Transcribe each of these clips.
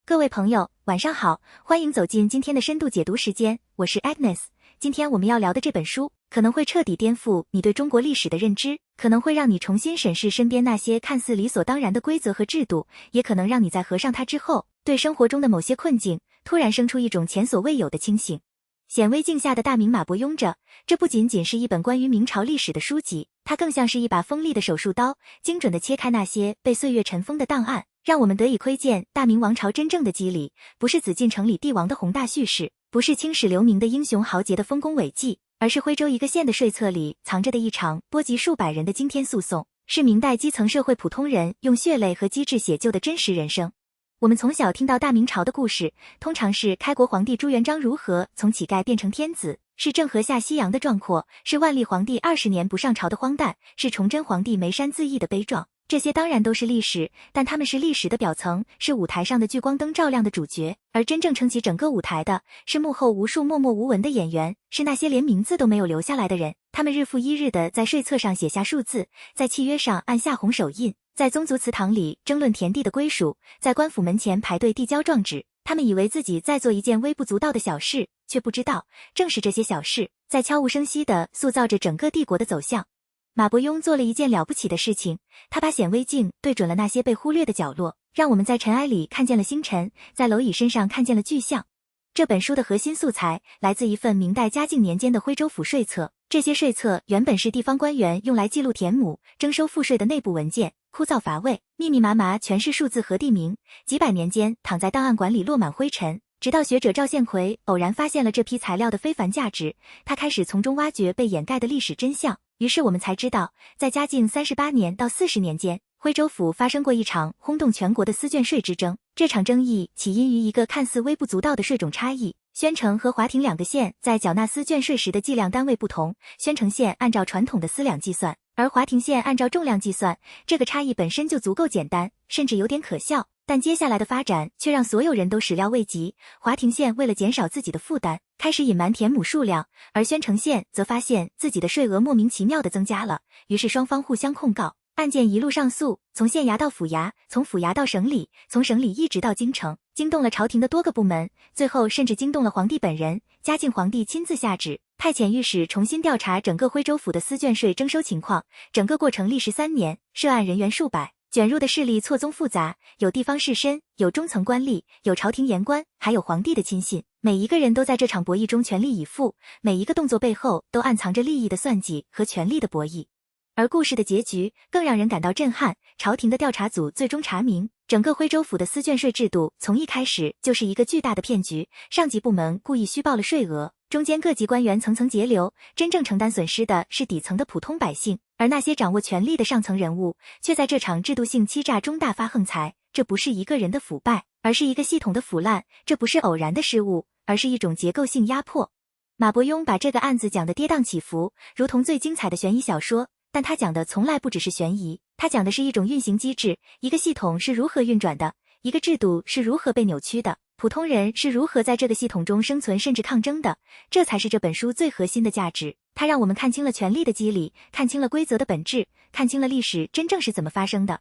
各位朋友，晚上好，欢迎走进今天的深度解读时间，我是 Agnes。今天我们要聊的这本书，可能会彻底颠覆你对中国历史的认知，可能会让你重新审视身边那些看似理所当然的规则和制度，也可能让你在合上它之后，对生活中的某些困境，突然生出一种前所未有的清醒。显微镜下的大明马伯庸着，这不仅仅是一本关于明朝历史的书籍，它更像是一把锋利的手术刀，精准地切开那些被岁月尘封的档案，让我们得以窥见大明王朝真正的机理，不是紫禁城里帝王的宏大叙事，不是青史留名的英雄豪杰的丰功伟绩，而是徽州一个县的税册里藏着的一场波及数百人的惊天诉讼，是明代基层社会普通人用血泪和机智写就的真实人生。我们从小听到大明朝的故事，通常是开国皇帝朱元璋如何从乞丐变成天子，是郑和下西洋的壮阔，是万历皇帝20年不上朝的荒诞，是崇祯皇帝眉山自缢的悲壮。这些当然都是历史，但它们是历史的表层，是舞台上的聚光灯照亮的主角，而真正撑起整个舞台的，是幕后无数默默无闻的演员，是那些连名字都没有留下来的人。他们日复一日地在税册上写下数字，在契约上按下红手印，在宗族祠堂里争论田地的归属，在官府门前排队递交状纸。他们以为自己在做一件微不足道的小事，却不知道，正是这些小事，在悄无声息地塑造着整个帝国的走向。马伯庸做了一件了不起的事情，他把显微镜对准了那些被忽略的角落，让我们在尘埃里看见了星辰，在蝼蚁身上看见了巨象。这本书的核心素材来自一份明代嘉靖年间的徽州府税册，这些税册原本是地方官员用来记录田亩、征收赋税的内部文件，枯燥乏味，密密麻麻全是数字和地名，几百年间躺在档案馆里落满灰尘。直到学者赵献奎偶然发现了这批材料的非凡价值，他开始从中挖掘被掩盖的历史真相。于是我们才知道，在嘉靖38年到40年间，徽州府发生过一场轰动全国的丝绢税之争。这场争议起因于一个看似微不足道的税种差异。宣城和华亭两个县在缴纳丝绢税时的计量单位不同，宣城县按照传统的丝两计算，而华亭县按照重量计算。这个差异本身就足够简单，甚至有点可笑。但接下来的发展却让所有人都始料未及。华亭县为了减少自己的负担，开始隐瞒田亩数量，而宣城县则发现自己的税额莫名其妙地增加了，于是双方互相控告。案件一路上诉，从县衙到府衙，从府衙到省里，从省里一直到京城，惊动了朝廷的多个部门，最后甚至惊动了皇帝本人。嘉靖皇帝亲自下旨，派遣御史重新调查整个徽州府的丝绢税征收情况，整个过程历时3年，涉案人员数百，卷入的势力错综复杂，有地方士绅，有中层官吏，有朝廷言官，还有皇帝的亲信。每一个人都在这场博弈中全力以赴，每一个动作背后都暗藏着利益的算计和权力的博弈。而故事的结局更让人感到震撼，朝廷的调查组最终查明，整个徽州府的丝绢税制度从一开始就是一个巨大的骗局，上级部门故意虚报了税额，中间各级官员层层截流，真正承担损失的是底层的普通百姓，而那些掌握权力的上层人物却在这场制度性欺诈中大发横财。这不是一个人的腐败，而是一个系统的腐烂，这不是偶然的失误，而是一种结构性压迫。马伯庸把这个案子讲得跌宕起伏，如同最精彩的悬疑小说，但他讲的从来不只是悬疑，他讲的是一种运行机制，一个系统是如何运转的，一个制度是如何被扭曲的，普通人是如何在这个系统中生存甚至抗争的，这才是这本书最核心的价值。它让我们看清了权力的机理，看清了规则的本质，看清了历史真正是怎么发生的。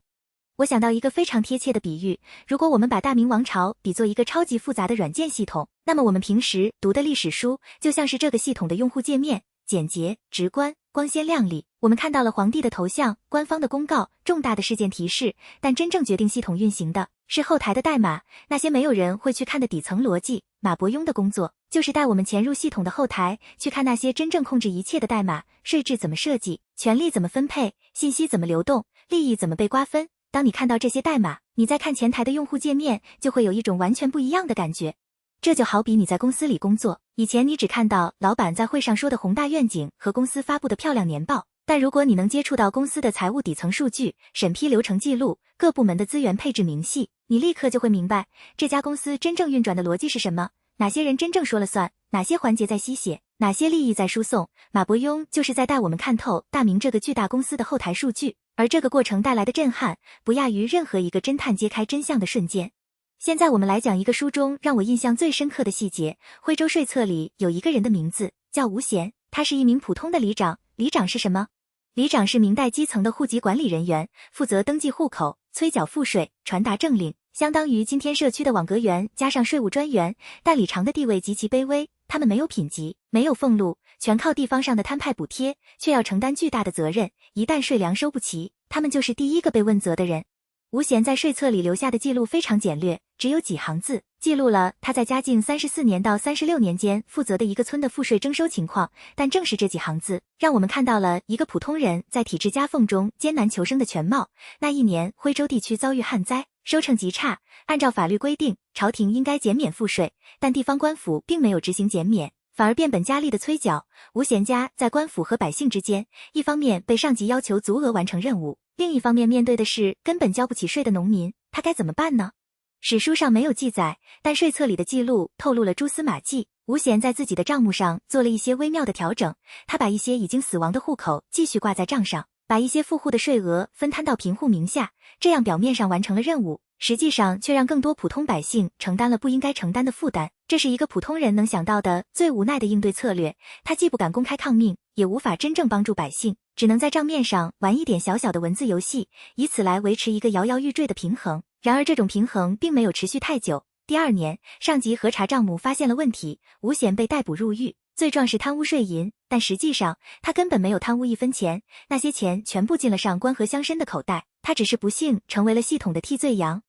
我想到一个非常贴切的比喻，如果我们把大明王朝比作一个超级复杂的软件系统，那么我们平时读的历史书就像是这个系统的用户界面，简洁、直观、光鲜亮丽。我们看到了皇帝的头像、官方的公告、重大的事件提示，但真正决定系统运行的是后台的代码，那些没有人会去看的底层逻辑。马伯庸的工作就是带我们潜入系统的后台，去看那些真正控制一切的代码，税制怎么设计，权力怎么分配，信息怎么流动，利益怎么被瓜分。当你看到这些代码，你在看前台的用户界面就会有一种完全不一样的感觉。这就好比你在公司里工作，以前你只看到老板在会上说的宏大愿景和公司发布的漂亮年报，但如果你能接触到公司的财务底层数据、审批流程记录、各部门的资源配置明细，你立刻就会明白这家公司真正运转的逻辑是什么，哪些人真正说了算，哪些环节在吸血，哪些利益在输送。马伯庸就是在带我们看透大明这个巨大公司的后台数据，而这个过程带来的震撼，不亚于任何一个侦探揭开真相的瞬间。现在我们来讲一个书中让我印象最深刻的细节。徽州税册里有一个人的名字叫吴贤，他是一名普通的里长。里长是什么？里长是明代基层的户籍管理人员，负责登记户口、催缴赋税、传达政令，相当于今天社区的网格员加上税务专员，但里长的地位极其卑微，他们没有品级，没有俸禄，全靠地方上的摊派补贴，却要承担巨大的责任，一旦税粮收不齐，他们就是第一个被问责的人。吴贤在税册里留下的记录非常简略，只有几行字，记录了他在嘉靖34年到36年间负责的一个村的赋税征收情况，但正是这几行字，让我们看到了一个普通人在体制夹缝中艰难求生的全貌。那一年，徽州地区遭遇旱灾，收成极差，按照法律规定，朝廷应该减免赋税，但地方官府并没有执行减免，反而变本加厉的催缴。吴贤家在官府和百姓之间，一方面被上级要求足额完成任务，另一方面面对的是根本交不起税的农民，他该怎么办呢？史书上没有记载，但税册里的记录透露了蛛丝马迹。吴贤在自己的账目上做了一些微妙的调整，他把一些已经死亡的户口继续挂在账上，把一些富户的税额分摊到贫户名下，这样表面上完成了任务，实际上却让更多普通百姓承担了不应该承担的负担。这是一个普通人能想到的最无奈的应对策略，他既不敢公开抗命，也无法真正帮助百姓，只能在账面上玩一点小小的文字游戏，以此来维持一个摇摇欲坠的平衡。然而这种平衡并没有持续太久。第二年，上级核查账目发现了问题，吴贤被逮捕入狱，罪状是贪污税银，但实际上他根本没有贪污一分钱，那些钱全部进了上官和乡绅的口袋，他只是不幸成为了系统的替罪羊。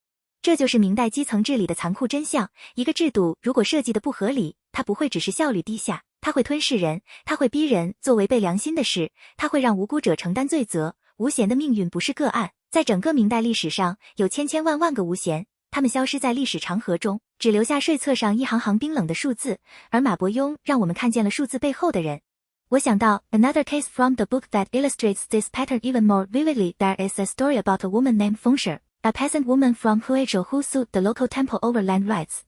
这就是明代基层治理的残酷真相。一个制度如果设计的不合理，它不会只是效率低下，它会吞噬人，它会逼人做违背良心的事，它会让无辜者承担罪责。吴贤的命运不是个案，在整个明代历史上有千千万万个吴贤，他们消失在历史长河中，只留下税册上一行行冰冷的数字，而马伯庸让我们看见了数字背后的人。我想到 another case from the book that illustrates this pattern even more vividly. There is a story about a woman named冯氏, a peasant woman from Huizhou who sued the local temple over land rights.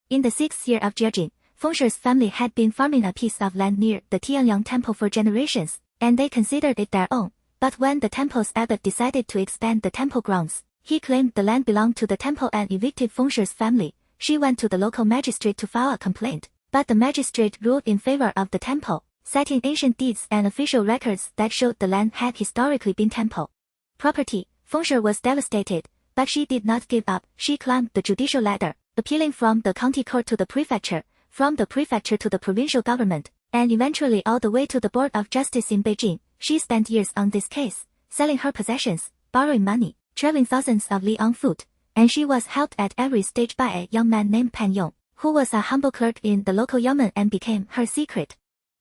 In the 6th year of Jiajing,冯氏 family had been farming a piece of land near the Tianyang temple for generations, and they considered it their own. But when the temple's abbot decided to expand the temple grounds, he claimed the land belonged to the temple and evicted冯氏 family. She went to the local magistrate to file a complaint, but the magistrate ruled in favor of the temple, citing ancient deeds and official records that showed the land had historically been temple property.冯氏 was devastated, but she did not give up. She climbed the judicial ladder, appealing from the county court to the prefecture, from the prefecture to the provincial government, and eventually all the way to the Board of Justice in Beijing. She spent years on this case, selling her possessions, borrowing money, traveling thousands of li on foot, and she was helped at every stage by a young man named Pan Yong, who was a humble clerk in the local yamen and became her secret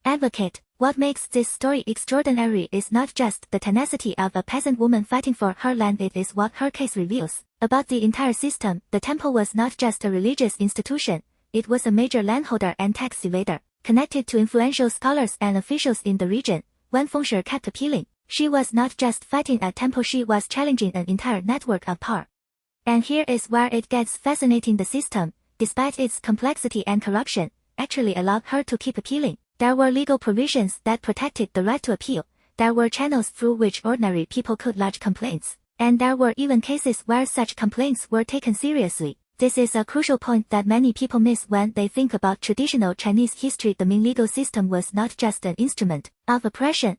advocate. What makes this story extraordinary is not just the tenacity of a peasant woman fighting for her land, it is what her case reveals about the entire system. The temple was not just a religious institution, it was a major landholder and tax evader, connected to influential scholars and officials in the region. When冯氏 kept appealing, she was not just fighting a temple, she was challenging an entire network of power. And here is where it gets fascinating. The system, despite its complexity and corruption, actually allowed her to keep appealing. There were legal provisions that protected the right to appeal, there were channels through which ordinary people could lodge complaints, and there were even cases where such complaints were taken seriously. This is a crucial point that many people miss when they think about traditional Chinese history. The Ming legal system was not just an instrument of oppression.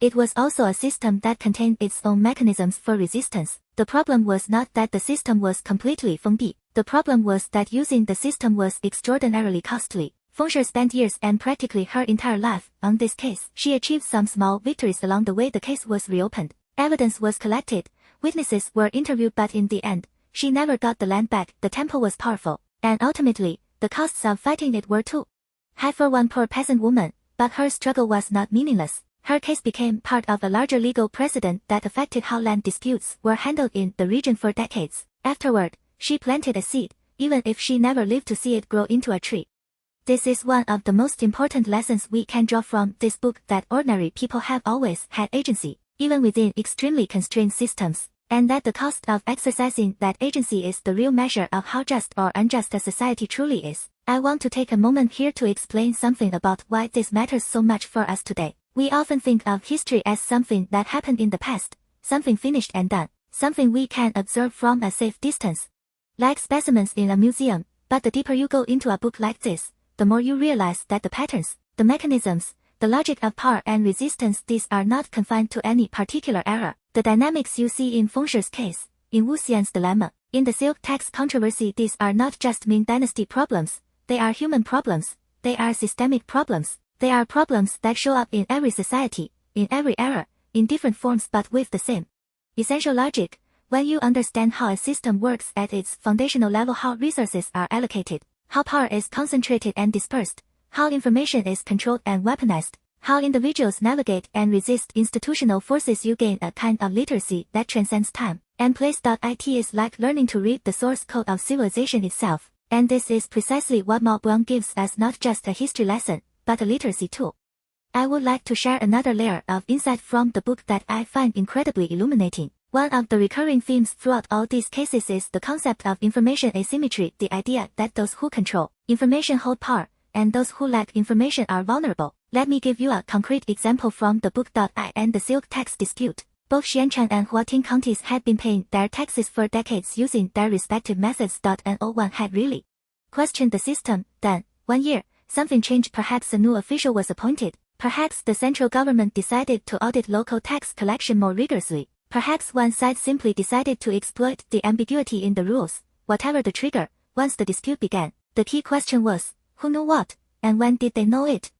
It was also a system that contained its own mechanisms for resistance. The problem was not that the system was completely 封闭. The problem was that using the system was extraordinarily costly.冯氏 spent years and practically her entire life on this case. She achieved some small victories along the way. The case was reopened, evidence was collected, witnesses were interviewed, but in the end, she never got the land back. The temple was powerful, and ultimately, the costs of fighting it were too high for one poor peasant woman, but her struggle was not meaningless. Her case became part of a larger legal precedent that affected how land disputes were handled in the region for decades. Afterward, she planted a seed, even if she never lived to see it grow into a tree. This is one of the most important lessons we can draw from this book, that ordinary people have always had agency, even within extremely constrained systems, and that the cost of exercising that agency is the real measure of how just or unjust a society truly is. I want to take a moment here to explain something about why this matters so much for us today. We often think of history as something that happened in the past, something finished and done, something we can observe from a safe distance, like specimens in a museum. But the deeper you go into a book like this, the more you realize that the patterns, the mechanisms, the logic of power and resistance, these are not confined to any particular era. The dynamics you see in冯氏 case, in Wu Xian's dilemma. In the silk tax controversy, these are not just Ming Dynasty problems, they are human problems, they are systemic problems, they are problems that show up in every society, in every era, in different forms but with the same essential logic. When you understand how a system works at its foundational level, how resources are allocated, how power is concentrated and dispersed, how information is controlled and weaponized, how individuals navigate and resist institutional forces, you gain a kind of literacy that transcends time and place. It is like learning to read the source code of civilization itself, and this is precisely what Ma伯庸gives us, not just a history lesson, but a literacy tool. I would like to share another layer of insight from the book that I find incredibly illuminating. One of the recurring themes throughout all these cases is the concept of information asymmetry, the idea that those who control information hold power, and those who lack information are vulnerable. Let me give you a concrete example from the book. In the silk tax dispute, both Xianchan and Huating counties had been paying their taxes for decades using their respective methods. No one had really questioned the system. Then, one year, something changed. Perhaps a new official was appointed. Perhaps the central government decided to audit local tax collection more rigorously. Perhaps one side simply decided to exploit the ambiguity in the rules. Whatever the trigger, once the dispute began, the key question was, who knew what, and when did they know it?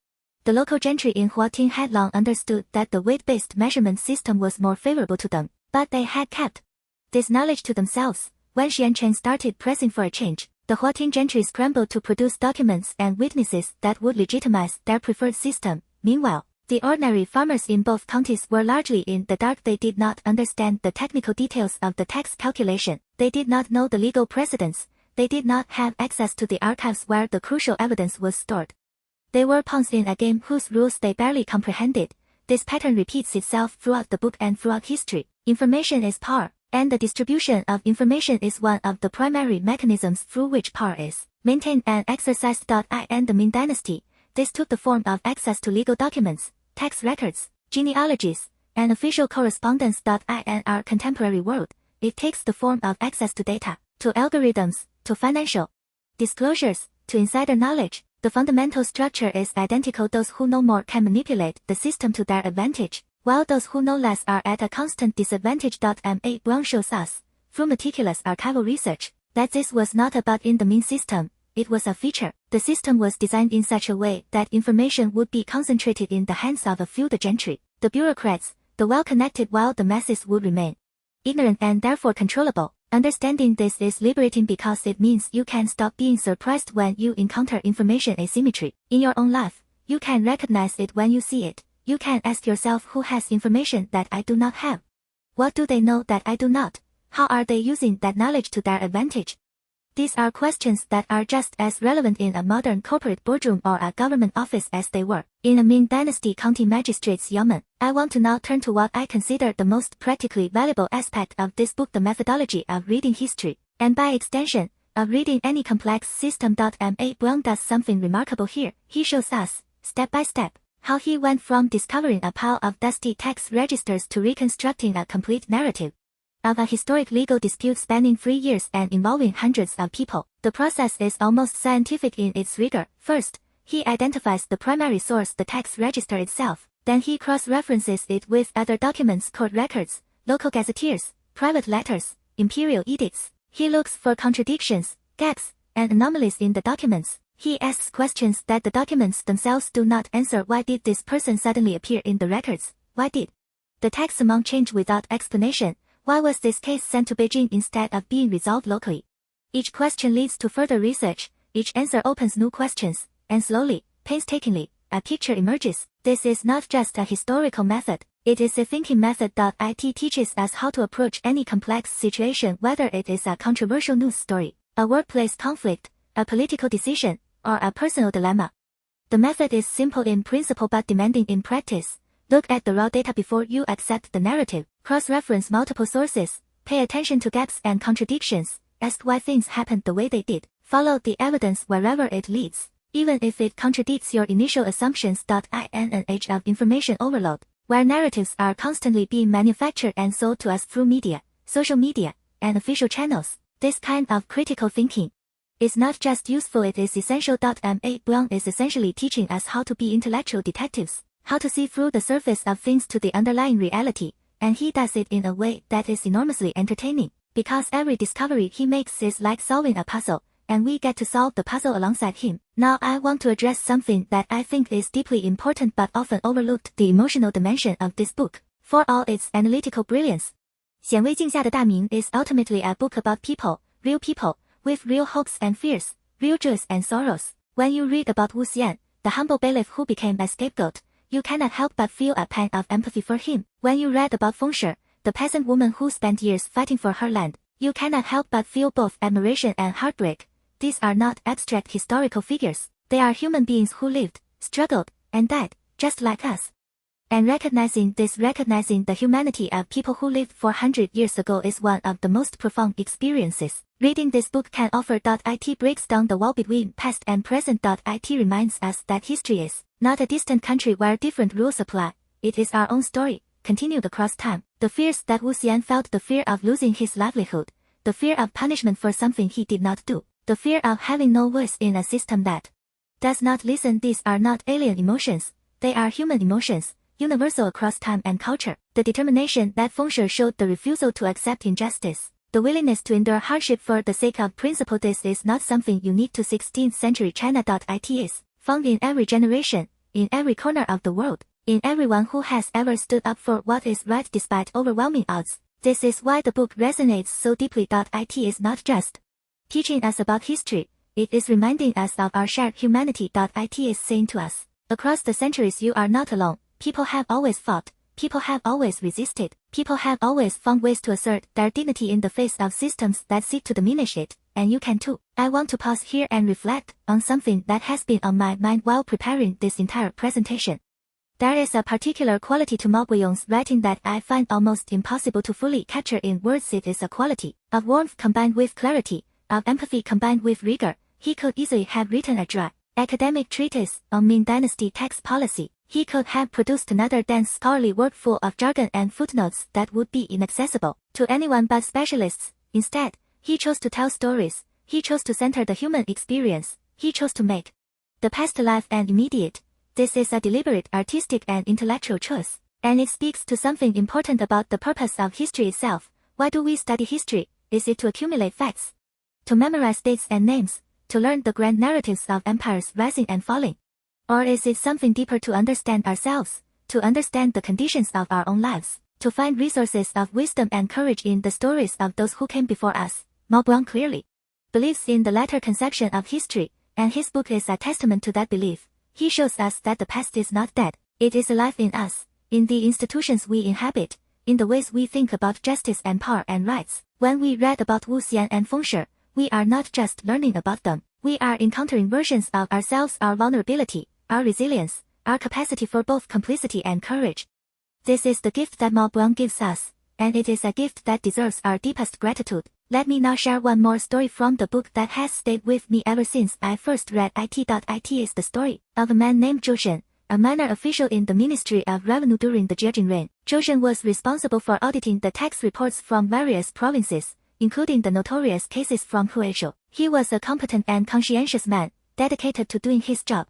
The local gentry in Huating had long understood that the weight-based measurement system was more favorable to them, but they had kept this knowledge to themselves. When Xianchan started pressing for a change, the Huating gentry scrambled to produce documents and witnesses that would legitimize their preferred system. Meanwhile, the ordinary farmers in both counties were largely in the dark. They did not understand the technical details of the tax calculation. They did not know the legal precedents. They did not have access to the archives where the crucial evidence was stored. They were pawns in a game whose rules they barely comprehended. This pattern repeats itself throughout the book and throughout history. Information is power, and the distribution of information is one of the primary mechanisms through which power is maintained and exercised. In the Ming Dynasty, this took the form of access to legal documents, tax records, genealogies, and official correspondence. In our contemporary world, it takes the form of access to data, to algorithms, to financial disclosures, to insider knowledge. The fundamental structure is identical. Those who know more can manipulate the system to their advantage, while those who know less are at a constant disadvantage. Ma伯庸shows us, through meticulous archival research, that this was not a bug in the Ming system, it was a feature. The system was designed in such a way that information would be concentrated in the hands of a few, the gentry, the bureaucrats, the well-connected, while the masses would remain ignorant and therefore controllable. Understanding this is liberating because it means you can stop being surprised when you encounter information asymmetry in your own life. You can recognize it when you see it. You can ask yourself, who has information that I do not have? What do they know that I do not? How are they using that knowledge to their advantage? These are questions that are just as relevant in a modern corporate boardroom or a government office as they were in a Ming Dynasty county magistrate's yamen. I want to now turn to what I consider the most practically valuable aspect of this book, the methodology of reading history, and by extension, of reading any complex system. Ma伯庸does something remarkable here. He shows us, step by step, how he went from discovering a pile of dusty tax registers to reconstructing a complete narrative of a historic legal dispute spanning 3 years and involving hundreds of people. The process is almost scientific in its rigor. First, he identifies the primary source, the tax register itself. Then he cross-references it with other documents, court records, local gazetteers, private letters, imperial edicts. He looks for contradictions, gaps, and anomalies in the documents. He asks questions that the documents themselves do not answer. Why did this person suddenly appear in the records? Why did the tax amount change without explanation? Why was this case sent to Beijing instead of being resolved locally? Each question leads to further research, each answer opens new questions, and slowly, painstakingly, a picture emerges. This is not just a historical method, it is a thinking method. It teaches us how to approach any complex situation, whether it is a controversial news story, a workplace conflict, a political decision, or a personal dilemma. The method is simple in principle but demanding in practice. Look at the raw data before you accept the narrative. Cross-reference multiple sources. Pay attention to gaps and contradictions. Ask why things happened the way they did. Follow the evidence wherever it leads, even if it contradicts your initial assumptions. In an age of information overload, where narratives are constantly being manufactured and sold to us through media, social media, and official channels, this kind of critical thinking is not just useful, it is essential. Ma伯庸is essentially teaching us how to be intellectual detectives, how to see through the surface of things to the underlying reality, and he does it in a way that is enormously entertaining. Because every discovery he makes is like solving a puzzle, and we get to solve the puzzle alongside him. Now I want to address something that I think is deeply important but often overlooked, the emotional dimension of this book. For all its analytical brilliance, 显微镜下的大明 is ultimately a book about people, real people, with real hopes and fears, real joys and sorrows. When you read about Wu Xian, the humble bailiff who became a scapegoat, you cannot help but feel a pang of empathy for him. When you read about Feng Shi, the peasant woman who spent years fighting for her land, you cannot help but feel both admiration and heartbreak. These are not abstract historical figures, they are human beings who lived, struggled, and died, just like us. And recognizing the humanity of people who lived 400 years ago is one of the most profound experiences. Reading this book can offer. It breaks down the wall between past and present. It reminds us that history is not a distant country where different rules apply, it is our own story, continued across time. The fears that Wu Xian felt, the fear of losing his livelihood, the fear of punishment for something he did not do, the fear of having no voice in a system that does not listen, these are not alien emotions, they are human emotions, universal across time and culture. The determination that Feng Shi showed, the refusal to accept injustice, the willingness to endure hardship for the sake of principle, this is not something unique to 16th century China. It is found in every generation, in every corner of the world, in everyone who has ever stood up for what is right despite overwhelming odds. This is why the book resonates so deeply. It is not just teaching us about history, it is reminding us of our shared humanity. It is saying to us, across the centuries you are not alone, people have always fought, people have always resisted, people have always found ways to assert their dignity in the face of systems that seek to diminish it, and you can too. I want to pause here and reflect on something that has been on my mind while preparing this entire presentation. There is a particular quality to Maboyong's writing that I find almost impossible to fully capture in words. It is a quality of warmth combined with clarity, of empathy combined with rigor. He could easily have written a dry, academic treatise on Ming Dynasty tax policy. He could have produced another dense scholarly work full of jargon and footnotes that would be inaccessible to anyone but specialists. Instead, he chose to tell stories, he chose to center the human experience, he chose to make the past alive and immediate. This is a deliberate artistic and intellectual choice, and it speaks to something important about the purpose of history itself. Why do we study history? Is it to accumulate facts? To memorize dates and names? To learn the grand narratives of empires rising and falling? Or is it something deeper, to understand ourselves, to understand the conditions of our own lives, to find resources of wisdom and courage in the stories of those who came before us? Maboyong clearly believes in the latter conception of history, and his book is a testament to that belief. He shows us that the past is not dead, it is alive in us, in the institutions we inhabit, in the ways we think about justice and power and rights. When we read about Wu Xian and Feng Shi, we are not just learning about them, we are encountering versions of ourselves, our vulnerability, our resilience, our capacity for both complicity and courage. This is the gift that Maboyong gives us, and it is a gift that deserves our deepest gratitude. Let me now share one more story from the book that has stayed with me ever since I first read it. It is the story of a man named Zhou Shen, a minor official in the Ministry of Revenue during the Jie Jin reign. Zhou Shen was responsible for auditing the tax reports from various provinces, including the notorious cases from Huizhou. He was a competent and conscientious man, dedicated to doing his job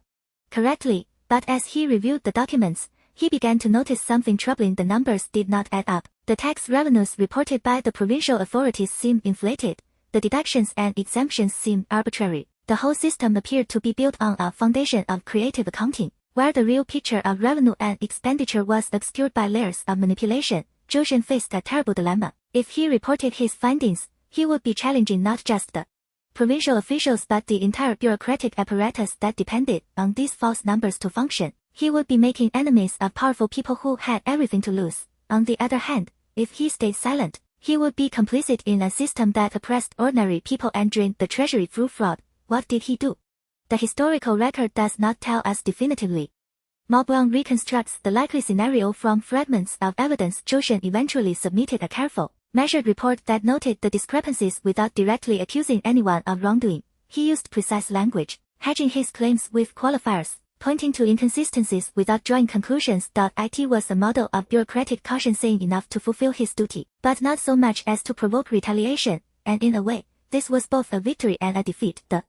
correctly, but as he reviewed the documents, he began to notice something troubling. The numbers did not add up. The tax revenues reported by the provincial authorities seemed inflated, the deductions and exemptions seemed arbitrary. The whole system appeared to be built on a foundation of creative accounting, where the real picture of revenue and expenditure was obscured by layers of manipulation. Zhou Shen faced a terrible dilemma. If he reported his findings, he would be challenging not just the provincial officials but the entire bureaucratic apparatus that depended on these false numbers to function. He would be making enemies of powerful people who had everything to lose. On the other hand, if he stayed silent, he would be complicit in a system that oppressed ordinary people and drained the treasury through fraud. What did he do? The historical record does not tell us definitively. Maboyong reconstructs the likely scenario from fragments of evidence. Zhou Shen eventually submitted a careful, measured report that noted the discrepancies without directly accusing anyone of wrongdoing. He used precise language, hedging his claims with qualifiers, pointing to inconsistencies without drawing conclusions. It was a model of bureaucratic caution, saying enough to fulfill his duty, but not so much as to provoke retaliation, and in a way, this was both a victory and a defeat. The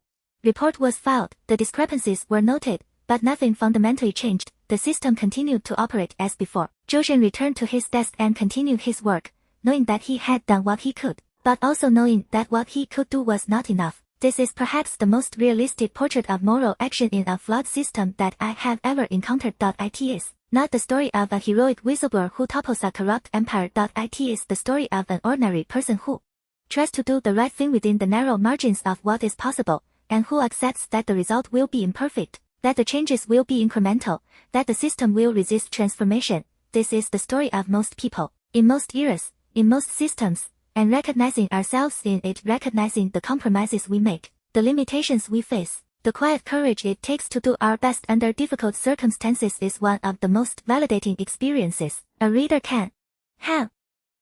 report was filed, the discrepancies were noted, but nothing fundamentally changed. The system continued to operate as before. Zhou Shen returned to his desk and continued his work, knowing that he had done what he could. but also knowing that what he could do was not enough. This is perhaps the most realistic portrait of moral action in a flawed system that I have ever encountered. It is not the story of a heroic whistleblower who topples a corrupt empire. It is the story of an ordinary person who tries to do the right thing within the narrow margins of what is possible, and who accepts that the result will be imperfect, that the changes will be incremental, that the system will resist transformation. This is the story of most people, in most eras, in most systems, and recognizing ourselves in it, recognizing the compromises we make, the limitations we face, the quiet courage it takes to do our best under difficult circumstances is one of the most validating experiences a reader can have.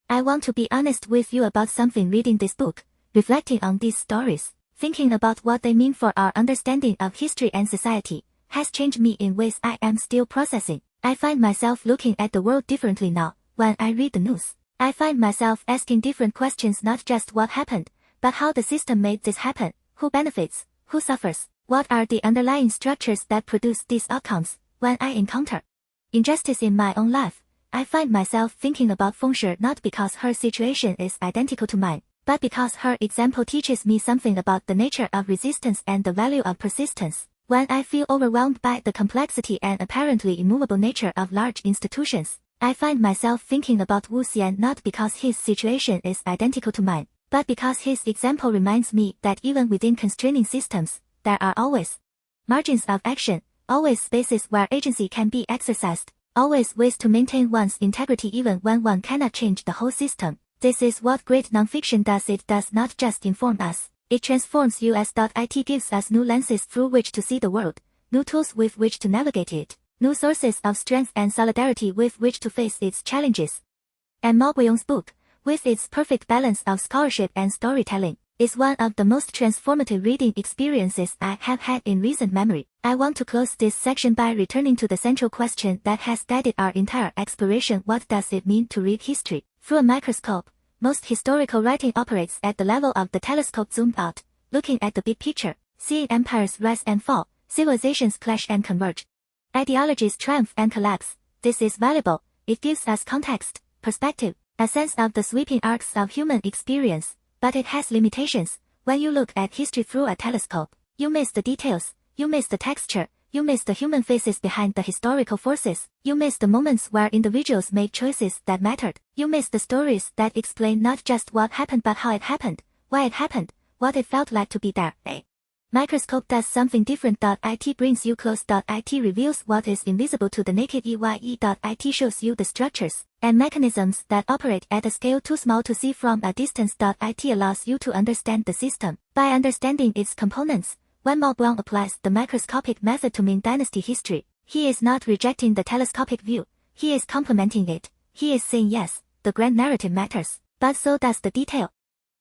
I want to be honest with you about something. Reading this book, reflecting on these stories, thinking about what they mean for our understanding of history and society, has changed me in ways I am still processing. I find myself looking at the world differently now. When I read the news, I find myself asking different questions, not just what happened, but how the system made this happen, who benefits, who suffers, what are the underlying structures that produce these outcomes. When I encounter injustice in my own life, I find myself thinking about Fengshi not because her situation is identical to mine, but because her example teaches me something about the nature of resistance and the value of persistence. When I feel overwhelmed by the complexity and apparently immovable nature of large institutions, I find myself thinking about Wu Xian not because his situation is identical to mine, but because his example reminds me that even within constraining systems, there are always margins of action, always spaces where agency can be exercised, always ways to maintain one's integrity even when one cannot change the whole system. This is what great nonfiction does. It does not just inform us, it transforms us. It gives us new lenses through which to see the world, new tools with which to navigate it, new sources of strength and solidarity with which to face its challenges. And Maber Yong's book, with its perfect balance of scholarship and storytelling, is one of the most transformative reading experiences I have had in recent memory. I want to close this section by returning to the central question that has guided our entire exploration: what does it mean to read history through a microscope? Most historical writing operates at the level of the telescope zoomed out, looking at the big picture, seeing empires rise and fall, civilizations clash and converge, ideologies triumph and collapse. This is valuable. It gives us context, perspective, a sense of the sweeping arcs of human experience, but it has limitations. When you look at history through a telescope, you miss the details, you miss the texture, you miss the human faces behind the historical forces, you miss the moments where individuals made choices that mattered, you miss the stories that explain not just what happened but how it happened, why it happened, what it felt like to be there. A microscope does something different. It brings you close. It reveals what is invisible to the naked eye. It shows you the structures and mechanisms that operate at a scale too small to see from a distance. It allows you to understand the system by understanding its components. When Maber Yong applies the microscopic method to Ming Dynasty history, he is not rejecting the telescopic view, he is complementing it. He is saying yes, the grand narrative matters, but so does the detail.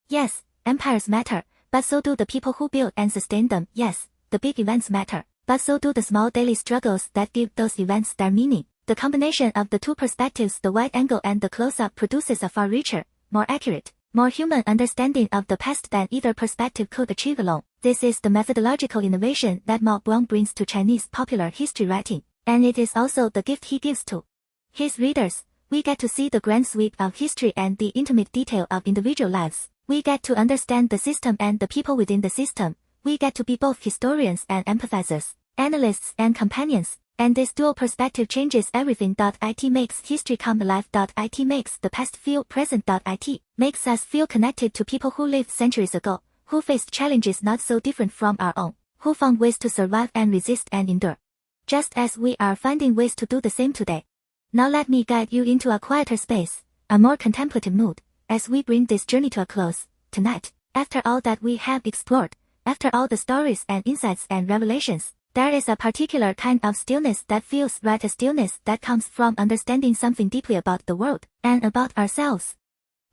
Yes, empires matter, but so do the people who build and sustain them. Yes, the big events matter, but so do the small daily struggles that give those events their meaning. The combination of the two perspectives, the wide angle and the close-up, produces a far richer, more accurate, more human understanding of the past than either perspective could achieve alone. This is the methodological innovation that Maber Yong brings to Chinese popular history writing, and it is also the gift he gives to his readers. We get to see the grand sweep of history and the intimate detail of individual lives. We get to understand the system and the people within the system. We get to be both historians and empathizers, analysts and companions. And this dual perspective changes everything. It makes history come alive. It makes the past feel present. It makes us feel connected to people who lived centuries ago, who faced challenges not so different from our own, who found ways to survive and resist and endure, just as we are finding ways to do the same today. Now let me guide you into a quieter space, a more contemplative mood, as we bring this journey to a close. Tonight, after all that we have explored, after all the stories and insights and revelations, there is a particular kind of stillness that feels right, a stillness that comes from understanding something deeply about the world and about ourselves.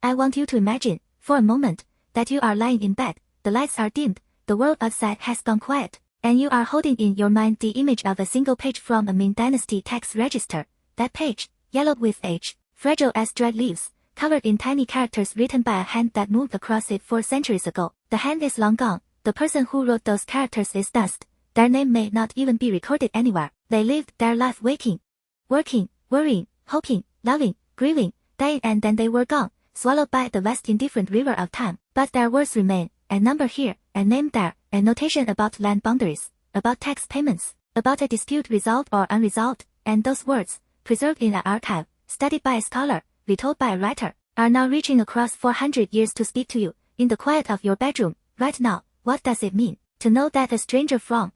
I want you to imagine, for a moment, that you are lying in bed, the lights are dimmed, the world outside has gone quiet, and you are holding in your mind the image of a single page from a Ming Dynasty tax register. That page, yellowed with age, fragile as dried leaves, covered in tiny characters written by a hand that moved across it 4 centuries ago. The hand is long gone, the person who wrote those characters is dust. Their name may not even be recorded anywhere. They lived their life waking, working, worrying, hoping, loving, grieving, dying, and then they were gone, swallowed by the vast indifferent river of time, but their words remain, a number here, a name there, a notation about land boundaries, about tax payments, about a dispute resolved or unresolved, and those words, preserved in an archive, studied by a scholar, retold by a writer, are now reaching across 400 years to speak to you, in the quiet of your bedroom, right now. What does it mean, to know that a stranger from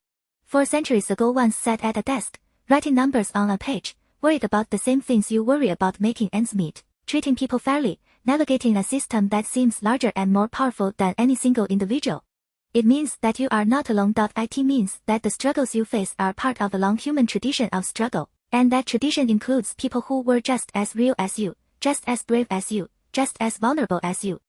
4 centuries ago once sat at a desk, writing numbers on a page, worried about the same things you worry about, making ends meet, treating people fairly, navigating a system that seems larger and more powerful than any single individual? It means that you are not alone. It means that the struggles you face are part of a long human tradition of struggle, and that tradition includes people who were just as real as you, just as brave as you, just as vulnerable as you.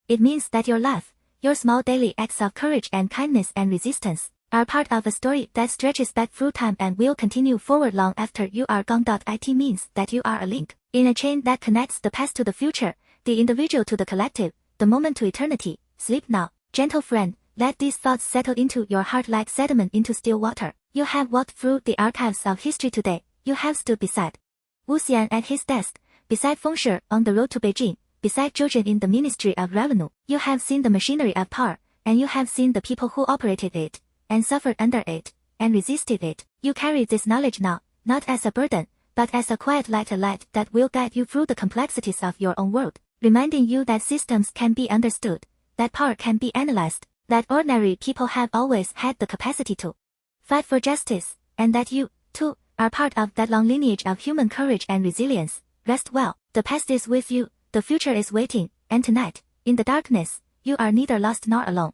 It means that your life, your small daily acts of courage and kindness and resistance, are part of a story that stretches back through time and will continue forward long after you are gone. It means that you are a link in a chain that connects the past to the future, the individual to the collective, the moment to eternity. Sleep now, gentle friend, let these thoughts settle into your heart like sediment into still water. You have walked through the archives of history today. You have stood beside Wu Xian at his desk, beside Feng Shi on the road to Beijing, beside Zhou Jin in the Ministry of Revenue. You have seen the machinery of power, and you have seen the people who operated it, and suffered under it, and resisted it. You carry this knowledge now, not as a burden, but as a quiet light, a light that will guide you through the complexities of your own world, reminding you that systems can be understood, that power can be analyzed, that ordinary people have always had the capacity to fight for justice, and that you, too, are part of that long lineage of human courage and resilience. Rest well, the past is with you, the future is waiting, and tonight, in the darkness, you are neither lost nor alone.